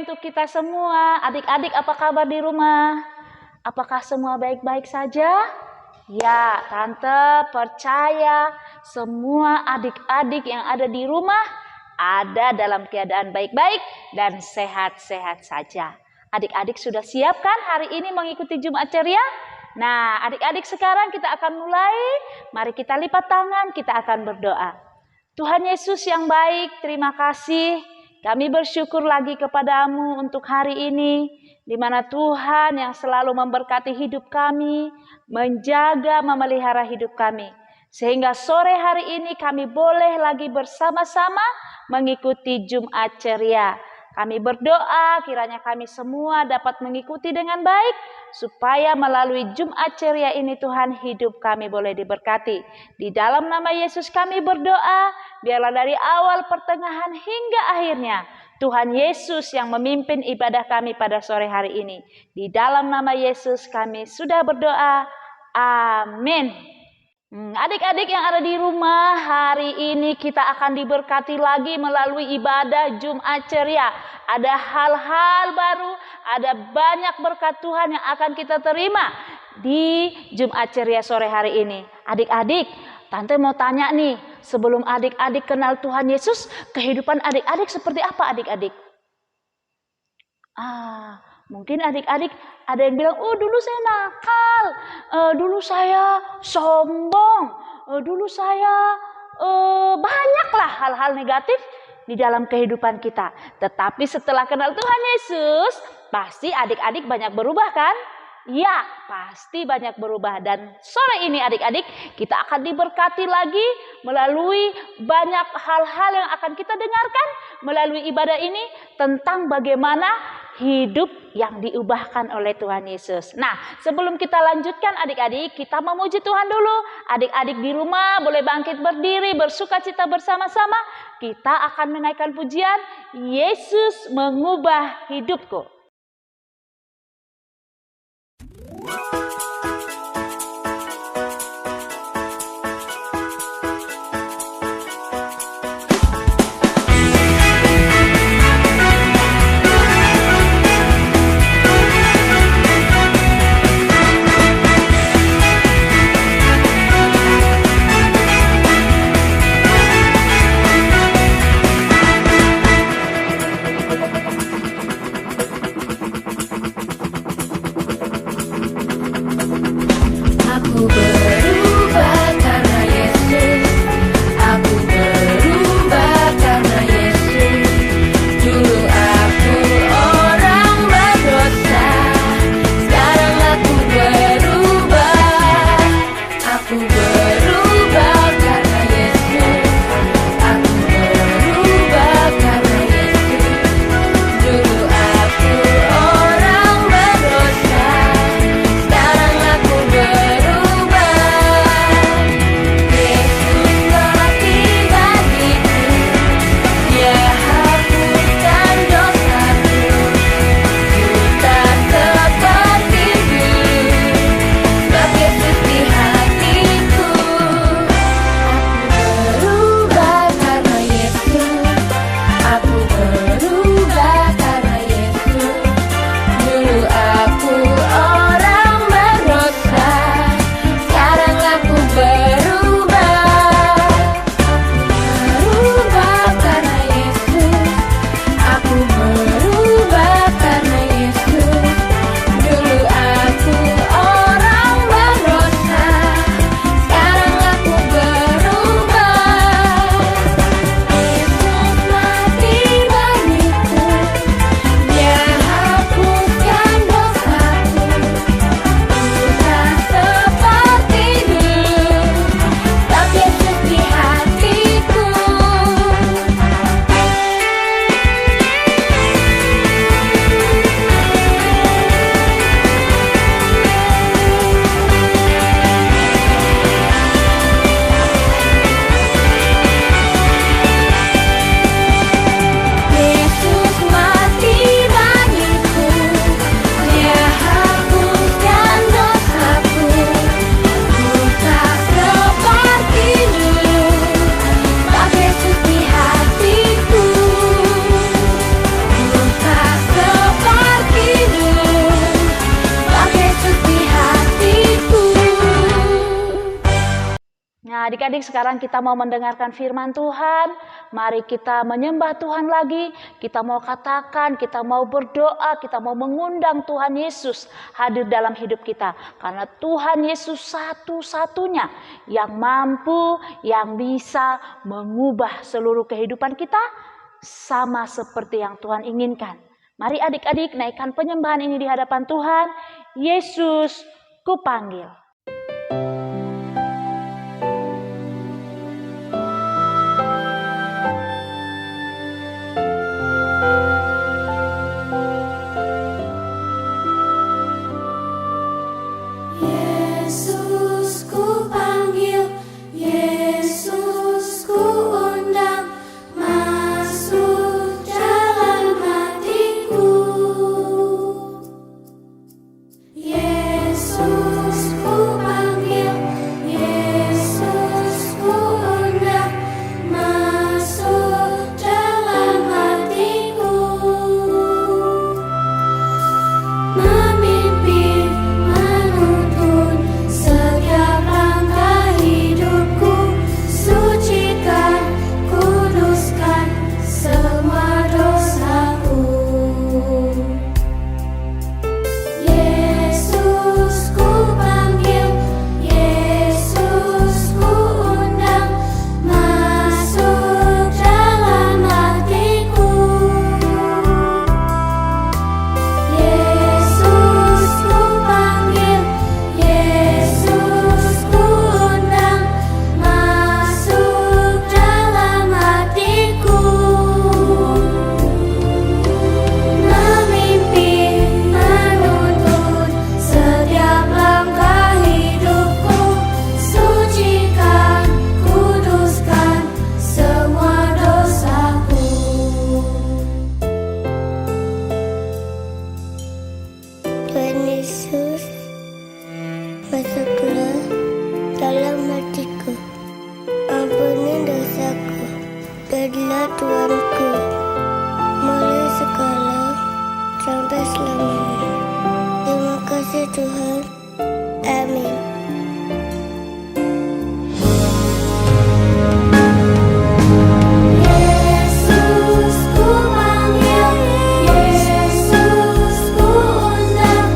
untuk kita semua. Adik-adik apa kabar di rumah? Apakah semua baik-baik saja? Ya, Tante percaya semua adik-adik yang ada di rumah ada dalam keadaan baik-baik dan sehat-sehat saja. Adik-adik sudah siap kan hari ini mengikuti Jumat Ceria? Nah, adik-adik sekarang kita akan mulai. Mari kita lipat tangan, kita akan berdoa. Tuhan Yesus yang baik, terima kasih. Kami bersyukur lagi kepadamu untuk hari ini, di mana Tuhan yang selalu memberkati hidup kami, menjaga, memelihara hidup kami. Sehingga sore hari ini kami boleh lagi bersama-sama mengikuti Jumat Ceria. Kami berdoa kiranya kami semua dapat mengikuti dengan baik, supaya melalui Jumat Ceria ini Tuhan hidup kami boleh diberkati. Di dalam nama Yesus kami berdoa, biarlah dari awal, pertengahan hingga akhirnya Tuhan Yesus yang memimpin ibadah kami pada sore hari ini. Di dalam nama Yesus kami sudah berdoa. Amin. Adik-adik yang ada di rumah, hari ini kita akan diberkati lagi melalui ibadah Jumat Ceria. Ada hal-hal baru, ada banyak berkat Tuhan yang akan kita terima di Jumat Ceria sore hari ini. Adik-adik, Tante mau tanya nih, sebelum adik-adik kenal Tuhan Yesus, kehidupan adik-adik seperti apa adik-adik? Mungkin adik-adik ada yang bilang, oh dulu saya nakal, dulu saya sombong, dulu saya banyaklah hal-hal negatif di dalam kehidupan kita. Tetapi setelah kenal Tuhan Yesus, pasti adik-adik banyak berubah kan? Ya, pasti banyak berubah. Dan sore ini adik-adik kita akan diberkati lagi melalui banyak hal-hal yang akan kita dengarkan melalui ibadah ini tentang bagaimana hidup yang diubahkan oleh Tuhan Yesus. Nah, sebelum kita lanjutkan adik-adik, kita memuji Tuhan dulu. Adik-adik di rumah boleh bangkit berdiri, bersukacita bersama-sama. Kita akan menaikkan pujian, Yesus mengubah hidupku. adik-adik, sekarang kita mau mendengarkan firman Tuhan. Mari kita menyembah Tuhan lagi. Kita mau katakan, kita mau berdoa, kita mau mengundang Tuhan Yesus hadir dalam hidup kita. Karena Tuhan Yesus satu-satunya yang mampu, yang bisa mengubah seluruh kehidupan kita sama seperti yang Tuhan inginkan. Mari adik-adik naikkan penyembahan ini di hadapan Tuhan. Yesus, kupanggil. Yesus, kupanggil. Yesus, kuundang. Masuk dalam hatiku. Yesus, kupanggil. Yesus, kuundang. Masuk dalam hatiku. Memimpin, menuntun setiap langkah hidupku. Sucikan, kuduskan semua dosaku. Yesus, kupanggil. Yesus, kuundang. Masuk dalam hatiku. Yesus, kupanggil. Yesus, kuundang. Masuk dalam hatiku. Memimpin, menuntun setiap langkah hidupku. Sucikan, kuduskan semua dosaku. Tuhan Yesus, masuklah dalam hatiku. Ampuni dosaku, jadilah Tuanku, mulai sekarang sampai selamanya. Terima kasih Tuhan. Amin. Yesus, kupanggil. Yesus, kuundang.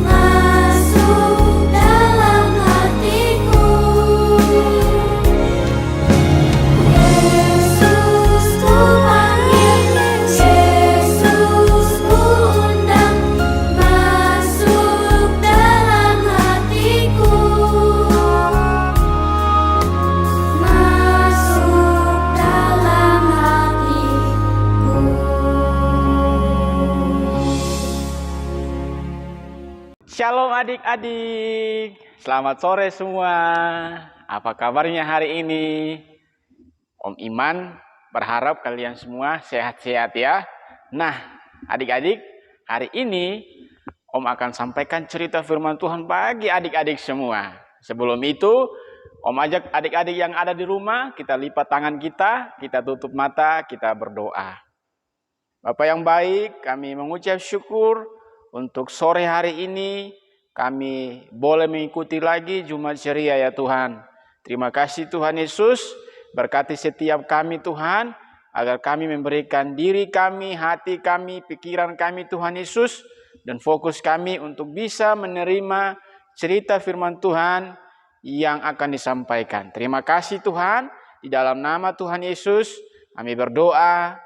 Masuk dalam hatiku. Yesus, kupanggil. Yesus, kuundang. Masuk dalam hatiku. Masuk dalam hatiku. Shalom adik-adik, selamat sore semua. Apa kabarnya hari ini? Om Iman berharap kalian semua sehat-sehat ya. Nah, adik-adik, hari ini Om akan sampaikan cerita firman Tuhan bagi adik-adik semua. Sebelum itu, Om ajak adik-adik yang ada di rumah, kita lipat tangan kita tutup mata, kita berdoa. Bapak yang baik, kami mengucap syukur untuk sore hari ini kami boleh mengikuti lagi Jumat Ceria ya Tuhan. Terima kasih Tuhan Yesus, berkati setiap kami Tuhan, agar kami memberikan diri kami, hati kami, pikiran kami Tuhan Yesus, dan fokus kami untuk bisa menerima cerita firman Tuhan yang akan disampaikan. Terima kasih Tuhan, di dalam nama Tuhan Yesus kami berdoa.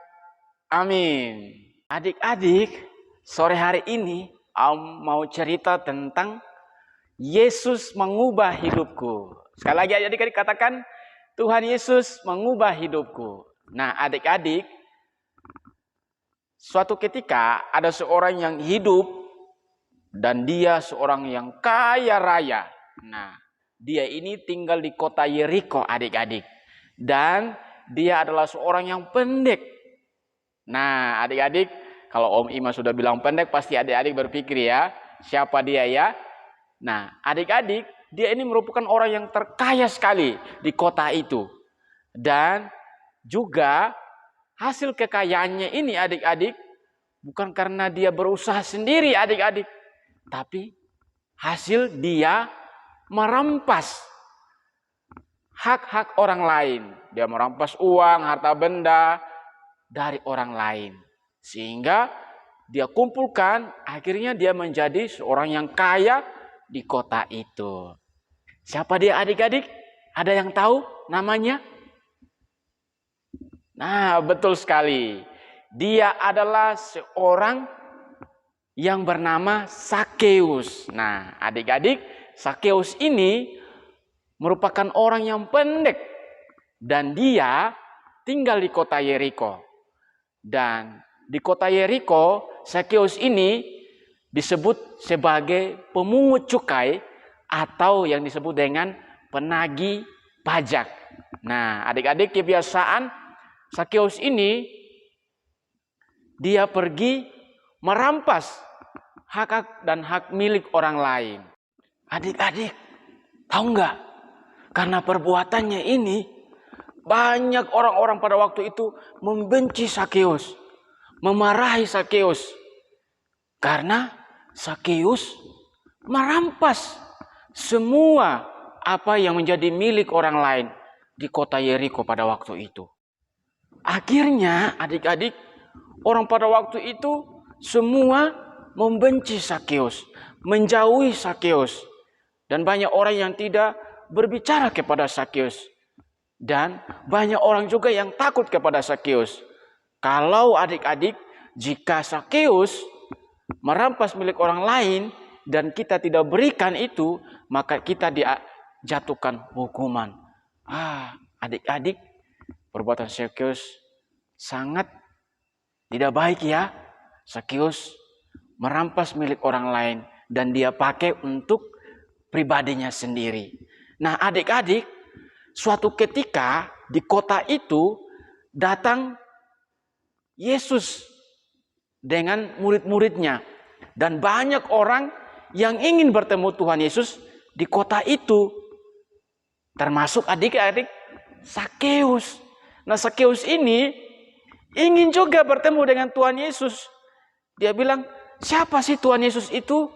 Amin. Adik-adik, sore hari ini Om mau cerita tentang Yesus mengubah hidupku. Sekali lagi adik-adik katakan, Tuhan Yesus mengubah hidupku. Nah adik-adik, suatu ketika ada seorang yang hidup dan dia seorang yang kaya raya. Nah, dia ini tinggal di kota Yeriko adik-adik. Dan dia adalah seorang yang pendek. Nah adik-adik, kalau Om Ima sudah bilang pendek, pasti adik-adik berpikir ya, siapa dia ya? Nah adik-adik, dia ini merupakan orang yang terkaya sekali di kota itu. Dan juga hasil kekayaannya ini adik-adik, bukan karena dia berusaha sendiri adik-adik. Tapi hasil dia merampas hak-hak orang lain. Dia merampas uang, harta benda dari orang lain. Sehingga dia kumpulkan, akhirnya dia menjadi seorang yang kaya di kota itu. Siapa dia adik-adik? Ada yang tahu namanya? Nah, betul sekali. Dia adalah seorang yang bernama Sakeus. Nah, adik-adik, Sakeus ini merupakan orang yang pendek. Dan dia tinggal di kota Yeriko. Dan di kota Yeriko, Sakeus ini disebut sebagai pemungut cukai atau yang disebut dengan penagih pajak. Nah, adik-adik, kebiasaan Sakeus ini dia pergi merampas hak dan hak milik orang lain. Adik-adik, tahu nggak? Karena perbuatannya ini banyak orang-orang pada waktu itu membenci Sakeus, memarahi Sakeus. Karena Sakeus merampas semua apa yang menjadi milik orang lain di kota Yeriko pada waktu itu. Akhirnya adik-adik, orang pada waktu itu semua membenci Sakeus, menjauhi Sakeus. Dan banyak orang yang tidak berbicara kepada Sakeus. Dan banyak orang juga yang takut kepada Sakeus. Kalau adik-adik, jika Sakeus merampas milik orang lain dan kita tidak berikan itu, maka kita dijatuhkan hukuman. Adik-adik, perbuatan Sakeus sangat tidak baik ya. Sakeus merampas milik orang lain dan dia pakai untuk pribadinya sendiri. Nah, adik-adik, suatu ketika di kota itu datang Yesus dengan murid-muridnya. Dan banyak orang yang ingin bertemu Tuhan Yesus di kota itu. Termasuk adik-adik Sakeus. Nah, Sakeus ini ingin juga bertemu dengan Tuhan Yesus. Dia bilang, siapa sih Tuhan Yesus itu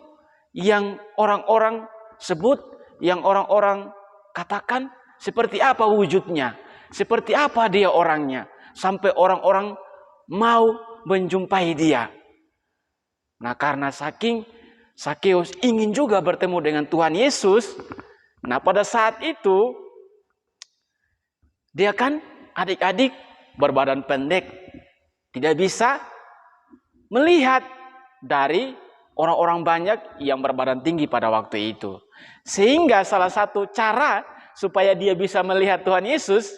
yang orang-orang sebut, yang orang-orang katakan, seperti apa wujudnya, seperti apa dia orangnya, sampai orang-orang mau menjumpai dia. Nah, karena saking Sakeus ingin juga bertemu dengan Tuhan Yesus, nah pada saat itu dia kan adik-adik berbadan pendek, tidak bisa melihat dari orang-orang banyak yang berbadan tinggi pada waktu itu. Sehingga salah satu cara supaya dia bisa melihat Tuhan Yesus,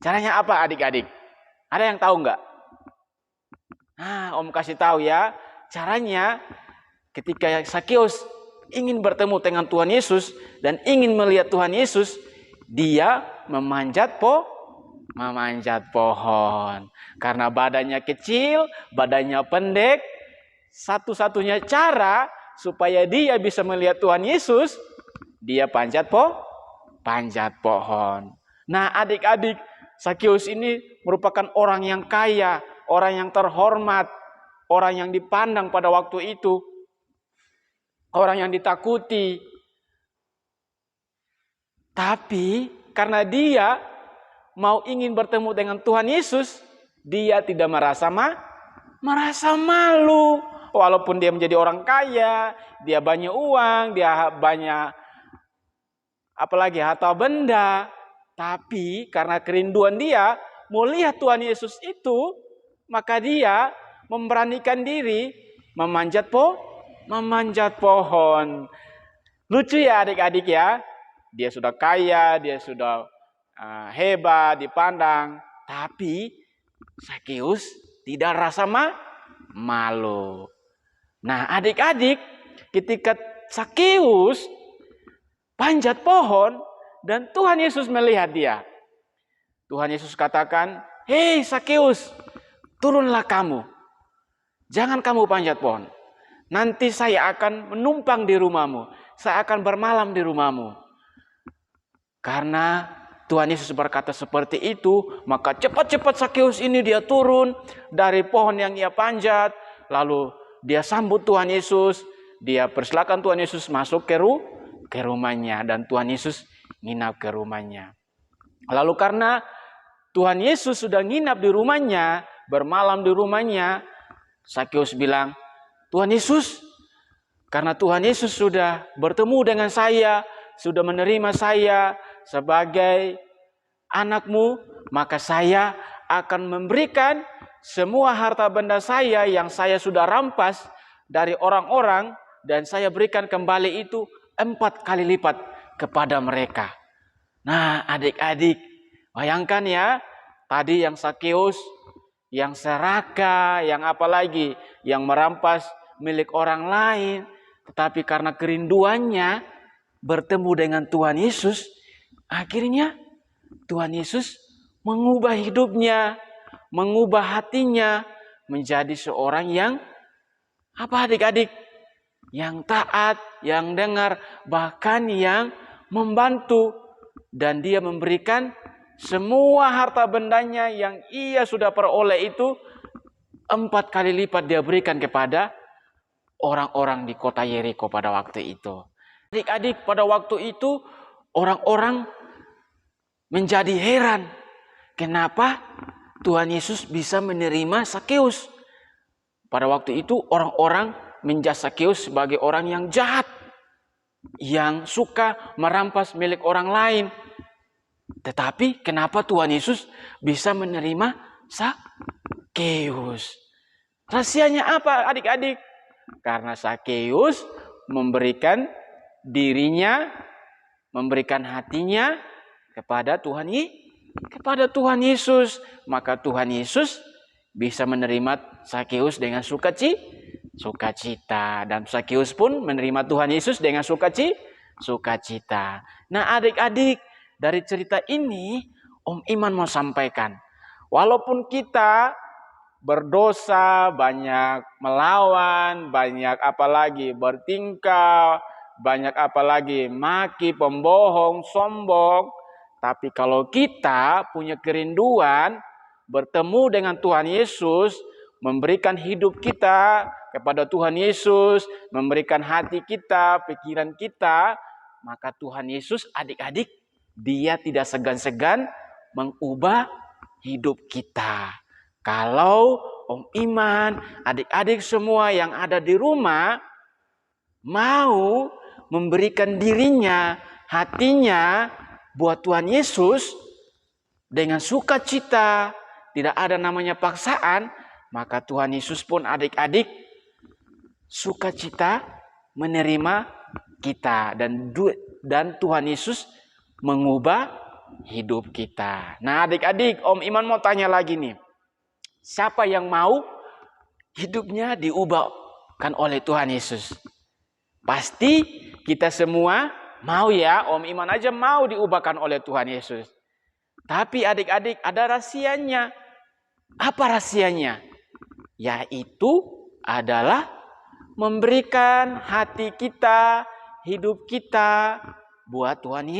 caranya apa adik-adik? Ada yang tahu nggak? Nah, Om kasih tahu ya. Caranya ketika Sakeus ingin bertemu dengan Tuhan Yesus dan ingin melihat Tuhan Yesus, dia memanjat pohon. Karena badannya kecil, badannya pendek, satu-satunya cara supaya dia bisa melihat Tuhan Yesus, dia panjat pohon. Nah, adik-adik, Sakeus ini merupakan orang yang kaya, orang yang terhormat, orang yang dipandang pada waktu itu, orang yang ditakuti. Tapi karena dia mau ingin bertemu dengan Tuhan Yesus, dia tidak merasa malu. Walaupun dia menjadi orang kaya, dia banyak uang, dia banyak apalagi harta benda. Tapi karena kerinduan dia mau lihat Tuhan Yesus itu, maka dia memberanikan diri memanjat pohon. Lucu ya adik-adik ya. Dia sudah kaya, dia sudah hebat dipandang, tapi Sakeus tidak rasa malu. Nah, adik-adik, ketika Sakeus panjat pohon dan Tuhan Yesus melihat dia, Tuhan Yesus katakan, "Hei Sakeus, turunlah kamu. Jangan kamu panjat pohon. Nanti saya akan menumpang di rumahmu. Saya akan bermalam di rumahmu." Karena Tuhan Yesus berkata seperti itu, maka cepat-cepat Sakeus ini dia turun dari pohon yang ia panjat. Lalu dia sambut Tuhan Yesus. Dia persilakan Tuhan Yesus masuk ke rumahnya. Dan Tuhan Yesus nginap ke rumahnya. Lalu karena Tuhan Yesus sudah nginap di rumahnya, bermalam di rumahnya, Sakeus bilang, Tuhan Yesus, karena Tuhan Yesus sudah bertemu dengan saya, sudah menerima saya sebagai anakmu, maka saya akan memberikan semua harta benda saya yang saya sudah rampas dari orang-orang, dan saya berikan kembali itu 4 kali lipat kepada mereka. Nah, adik-adik, bayangkan ya, tadi yang Sakeus, yang serakah, yang apalagi, yang merampas milik orang lain, tetapi karena kerinduannya bertemu dengan Tuhan Yesus, akhirnya Tuhan Yesus mengubah hidupnya, mengubah hatinya menjadi seorang yang apa adik-adik? Yang taat, yang dengar, bahkan yang membantu. Dan dia memberikan semua harta bendanya yang ia sudah peroleh itu 4 kali lipat dia berikan kepada orang-orang di kota Yeriko pada waktu itu. Adik-adik, pada waktu itu orang-orang menjadi heran. Kenapa Tuhan Yesus bisa menerima Sakeus? Pada waktu itu orang-orang menjudge Sakeus sebagai orang yang jahat, yang suka merampas milik orang lain. Tetapi kenapa Tuhan Yesus bisa menerima Sakeus? Rahasianya apa adik-adik? Karena Sakeus memberikan dirinya, memberikan hatinya kepada Tuhan Yesus. Maka Tuhan Yesus bisa menerima Sakeus dengan sukacita. Dan Sakeus pun menerima Tuhan Yesus dengan sukacita. Nah adik-adik, dari cerita ini Om Iman mau sampaikan, walaupun kita berdosa, banyak melawan, banyak apalagi bertingkah, banyak apalagi maki, pembohong, sombong, tapi kalau kita punya kerinduan bertemu dengan Tuhan Yesus, memberikan hidup kita kepada Tuhan Yesus, memberikan hati kita, pikiran kita, maka Tuhan Yesus adik-adik, dia tidak segan-segan mengubah hidup kita. Kalau Om Iman, adik-adik semua yang ada di rumah mau memberikan dirinya, hatinya buat Tuhan Yesus dengan sukacita, tidak ada namanya paksaan, maka Tuhan Yesus pun adik-adik sukacita menerima kita, dan Tuhan Yesus mengubah hidup kita. Nah adik-adik, Om Iman mau tanya lagi nih. Siapa yang mau hidupnya diubahkan oleh Tuhan Yesus? Pasti kita semua mau ya, Om Iman aja mau diubahkan oleh Tuhan Yesus. Tapi adik-adik ada rahasianya. Apa rahasianya? Yaitu adalah memberikan hati kita, hidup kita buat Tuhan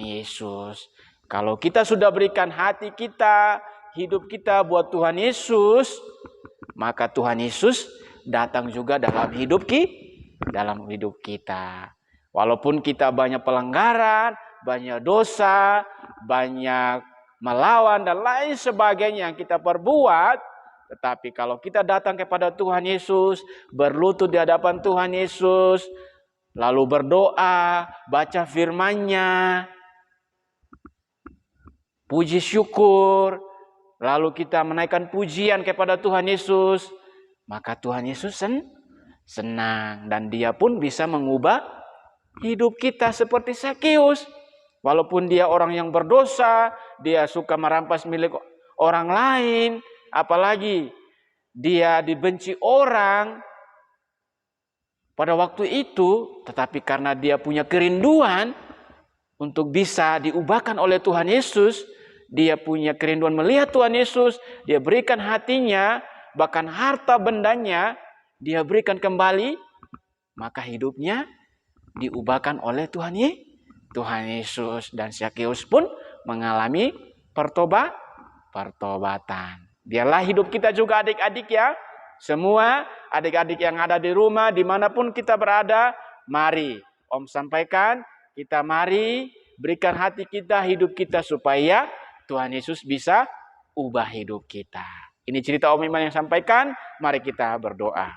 Yesus. Kalau kita sudah berikan hati kita, hidup kita buat Tuhan Yesus, maka Tuhan Yesus datang juga dalam hidup kita. Walaupun kita banyak pelanggaran, banyak dosa, banyak melawan dan lain sebagainya yang kita perbuat, tetapi kalau kita datang kepada Tuhan Yesus, berlutut di hadapan Tuhan Yesus, lalu berdoa, baca firman-Nya, puji syukur, lalu kita menaikkan pujian kepada Tuhan Yesus, maka Tuhan Yesus senang, dan dia pun bisa mengubah hidup kita seperti Sakeus. Walaupun dia orang yang berdosa, dia suka merampas milik orang lain, apalagi dia dibenci orang pada waktu itu, tetapi karena dia punya kerinduan untuk bisa diubahkan oleh Tuhan Yesus, dia punya kerinduan melihat Tuhan Yesus, dia berikan hatinya, bahkan harta bendanya dia berikan kembali, maka hidupnya diubahkan oleh Tuhan Yesus, dan Sakeus pun mengalami pertobatan. Biarlah hidup kita juga adik-adik ya, semua adik-adik yang ada di rumah, dimanapun kita berada, mari Om sampaikan, Kita mari berikan hati kita, hidup kita supaya Tuhan Yesus bisa ubah hidup kita. Ini cerita Om Iman yang sampaikan, mari kita berdoa.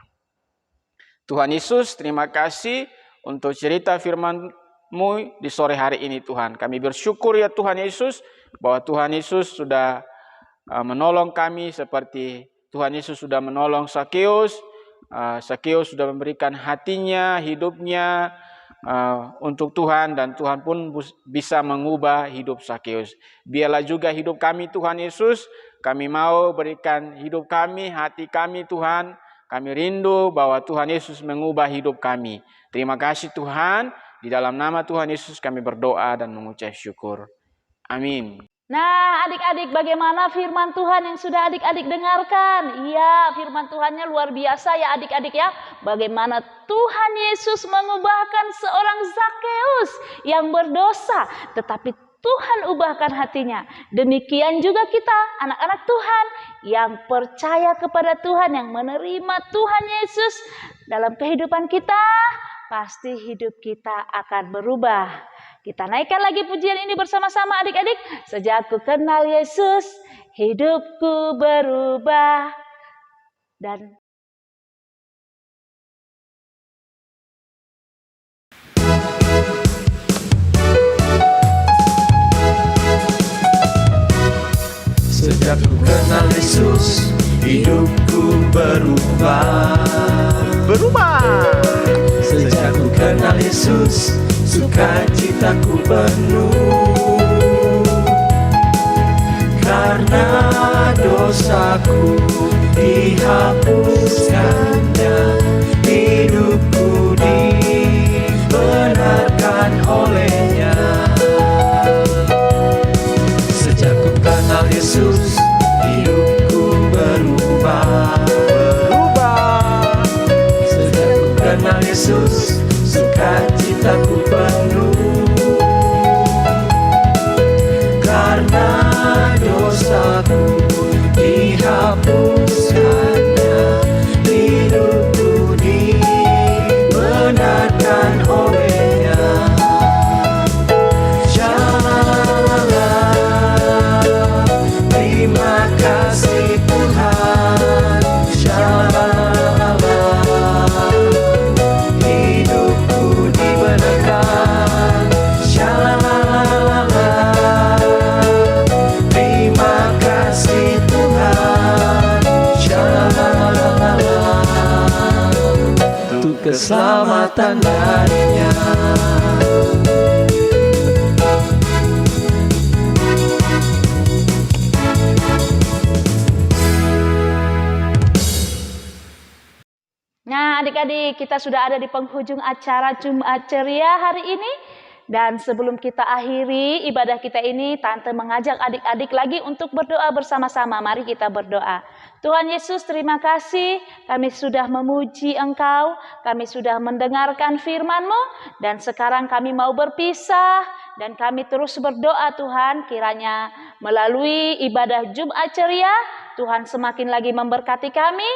Tuhan Yesus, terima kasih untuk cerita firman-Mu di sore hari ini Tuhan. Kami bersyukur ya Tuhan Yesus, bahwa Tuhan Yesus sudah menolong kami seperti Tuhan Yesus sudah menolong Sakeus. Sakeus sudah memberikan hatinya, hidupnya untuk Tuhan, dan Tuhan pun bisa mengubah hidup Sakeus. Biarlah juga hidup kami Tuhan Yesus, kami mau berikan hidup kami, hati kami Tuhan. Kami rindu bahwa Tuhan Yesus mengubah hidup kami. Terima kasih Tuhan, di dalam nama Tuhan Yesus kami berdoa dan mengucap syukur. Amin. Nah, adik-adik, bagaimana firman Tuhan yang sudah adik-adik dengarkan? Iya, firman Tuhannya luar biasa ya adik-adik ya. Bagaimana Tuhan Yesus mengubahkan seorang Zakeus yang berdosa, tetapi Tuhan ubahkan hatinya. Demikian juga kita, anak-anak Tuhan yang percaya kepada Tuhan, yang menerima Tuhan Yesus dalam kehidupan kita, pasti hidup kita akan berubah. Kita naikkan lagi pujian ini bersama-sama adik-adik. Sejak ku kenal Yesus, hidupku berubah. Dan sejak ku kenal Yesus, hidupku berubah. Sejak ku kenal Yesus, sukacitaku penuh. Karena dosaku dihapuskannya, hidupku dibenarkan olehnya. Sejak ku kenal Yesus, hidupku berubah. Sejak ku kenal Yesus, sukacitaku penuh. Karena dosaku dihapuskannya, hidupku dibenarkan olehnya. Terima kasih Tuhan, shalom. Hidupku dibenarkan, shalom. Terima kasih Tuhan, shalom. Untuk keselamatan darinya. nah adik-adik, kita sudah ada di penghujung acara Jumat Ceria hari ini. Dan sebelum kita akhiri ibadah kita ini, Tante mengajak adik-adik lagi untuk berdoa bersama-sama. Mari kita berdoa. Tuhan Yesus, terima kasih kami sudah memuji Engkau, kami sudah mendengarkan firman-Mu, dan sekarang kami mau berpisah, dan kami terus berdoa Tuhan, kiranya melalui ibadah Jumat Ceria, Tuhan semakin lagi memberkati kami,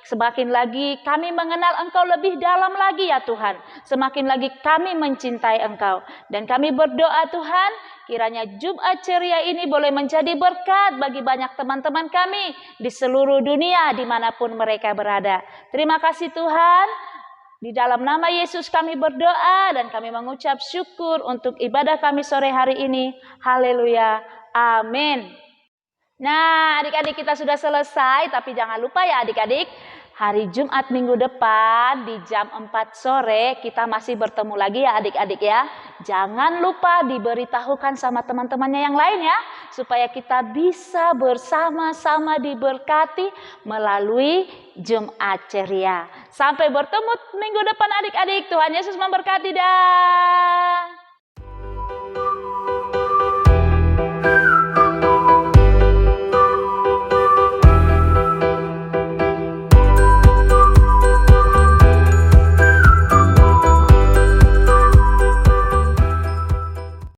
semakin lagi kami mengenal Engkau lebih dalam lagi ya Tuhan, semakin lagi kami mencintai Engkau. Dan kami berdoa Tuhan, kiranya Jumat Ceria ini boleh menjadi berkat bagi banyak teman-teman kami di seluruh dunia dimanapun mereka berada. Terima kasih Tuhan, di dalam nama Yesus kami berdoa dan kami mengucap syukur untuk ibadah kami sore hari ini. Haleluya, amin. Nah adik-adik, kita sudah selesai, tapi jangan lupa ya adik-adik, hari Jumat minggu depan di jam 4 sore kita masih bertemu lagi ya adik-adik ya. Jangan lupa diberitahukan sama teman-temannya yang lain ya, supaya kita bisa bersama-sama diberkati melalui Jumat Ceria. Sampai bertemu minggu depan adik-adik. Tuhan Yesus memberkati dah.